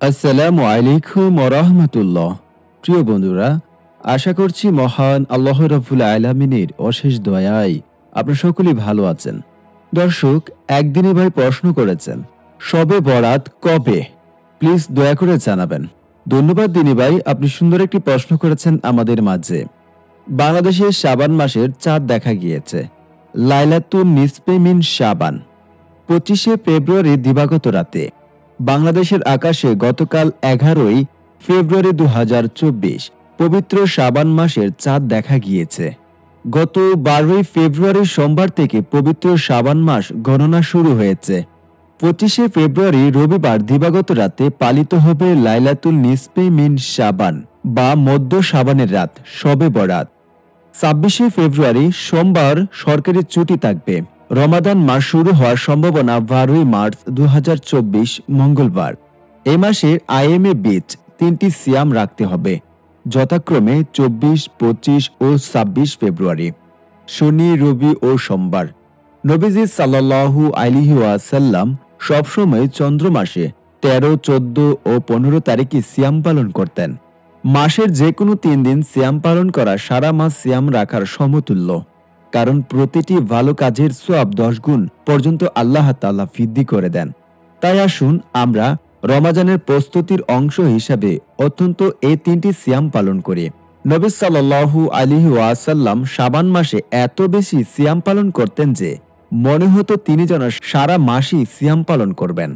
আসসালামু আলাইকুম ওয়া রাহমাতুল্লাহ। প্রিয় বন্ধুরা, আশা করছি মহান আল্লাহ রাব্বুল আলামিনের অশেষ দয়ায় আপনারা সকলেই ভালো আছেন। দর্শক, একদিনই ভাই প্রশ্ন করেছেন, শবে বরাত কবে? প্লিজ দয়া করে জানাবেন। ধন্যবাদ দিনী ভাই, আপনি সুন্দর একটি প্রশ্ন করেছেন আমাদের মাঝে। বাংলাদেশের শাবান মাসের চাঁদ দেখা গিয়েছে লাইলাতুন নিসফে মিন শাবান, 25শে ফেব্রুয়ারি দিবাগত রাতে। বাংলাদেশের আকাশে গতকাল 11ই ফেব্রুয়ারি 2024 পবিত্র শাবান মাসের চাঁদ দেখা গিয়েছে। গত 12ই ফেব্রুয়ারি সোমবার থেকে পবিত্র শাবান মাস গণনা শুরু হয়েছে। 25শে ফেব্রুয়ারি রবিবার দিবাগত রাতে পালিত হবে লাইলাতুল নিসফে মিন শাবান বা মধ্য শাবানের রাত, শবে বরাত। 26শে ফেব্রুয়ারি সোমবার সরকারি ছুটি থাকবে। রমাদান মাস শুরু হওয়ার সম্ভাবনা 12ই মার্চ 2024 মঙ্গলবার। এই মাসে আইএমএ বীচ 3টি সিয়াম রাখতে হবে, যথাক্রমে 24, 25 ও 26 ফেব্রুয়ারি, শনি, রবি ও সোমবার। নবীজি সাল্লাল্লাহু আলাইহি ওয়াসাল্লাম সবসময় চন্দ্র মাসে 13, 14 ও 15 তারিখে সিয়াম পালন করতেন। মাসের যে কোনো 3 দিন সিয়াম পালন করা সারা মাস সিয়াম রাখার সমতুল্য, কারণ প্রতিটি ভালো কাজের সওয়াব 10 গুণ পর্যন্ত আল্লাহ তাআলা বৃদ্ধি করে দেন। তাই আসুন আমরা রমাজানের প্রস্তুতির অংশ হিসাবে অত্যন্ত এই 3টি সিয়াম পালন করি। নবী সাল্লাল্লাহু আলাইহি ওয়াসাল্লাম শাবান মাসে এত বেশি সিয়াম পালন করতেন যে মনে হতো তিনি যেন সারা মাসই সিয়াম পালন করবেন,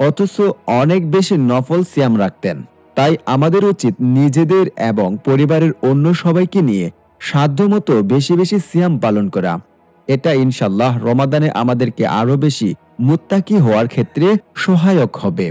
অথচ অনেক বেশি নফল সিয়াম রাখতেন। তাই আমাদের উচিত নিজেদের এবং পরিবারের অন্য সবাইকে নিয়ে সাধ্যমতো বেশি বেশি সিয়াম পালন করা। এটা ইনশাল্লাহ রমাদানে আমাদেরকে আরো বেশি মুত্তাকি হওয়ার ক্ষেত্রে সহায়ক হবে।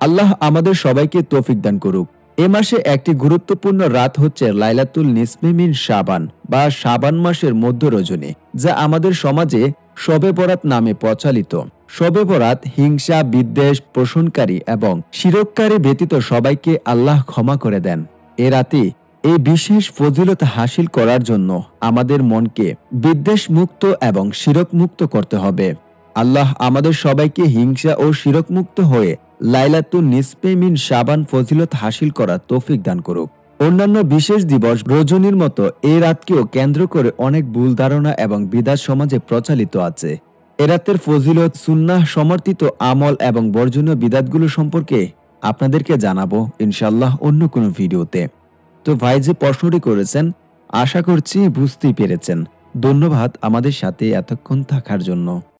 আল্লাহ আমাদের সবাইকে তৌফিক দান করুক। এ মাসে একটি গুরুত্বপূর্ণ রাত হচ্ছে লাইলাতুল নিসফে মিন শাবান বা শাবান মাসের মধ্য রজনী, যা আমাদের সমাজে শবে বরাত নামে প্রচলিত। শবে বরাত হিংসা, বিদ্বেষ পোষণকারী এবং শিরককারী ব্যতীত সবাইকে আল্লাহ ক্ষমা করে দেন। এ রাতে এই বিশেষ ফজিলত হাসিল করার জন্য আমাদের মনকে বিদ্বেষ মুক্ত এবং শিরক মুক্ত করতে হবে। আল্লাহ আমাদের সবাইকে হিংসা ও শিরক মুক্ত হয়ে লাইলাতুন নিসফে মিন শাবান ফজিলত হাসিল করার তৌফিক দান করুক। অন্যান্য বিশেষ দিবস রজনীর মতো এই রাতকেও কেন্দ্র করে অনেক ভুল ধারণা এবং বিদাত সমাজে প্রচলিত আছে। এ রাতের ফজিলত, সুন্নাহ সমর্থিত আমল এবং বর্জনীয় বিদাতগুলো সম্পর্কে আপনাদেরকে জানাবো ইনশাআল্লাহ অন্য কোনো ভিডিওতে। তো ভাই যে প্রশ্নটি করেছেন, আশা করছি বুঝতেই পেরেছেন। ধন্যবাদ আমাদের সাথে এতক্ষণ থাকার জন্য।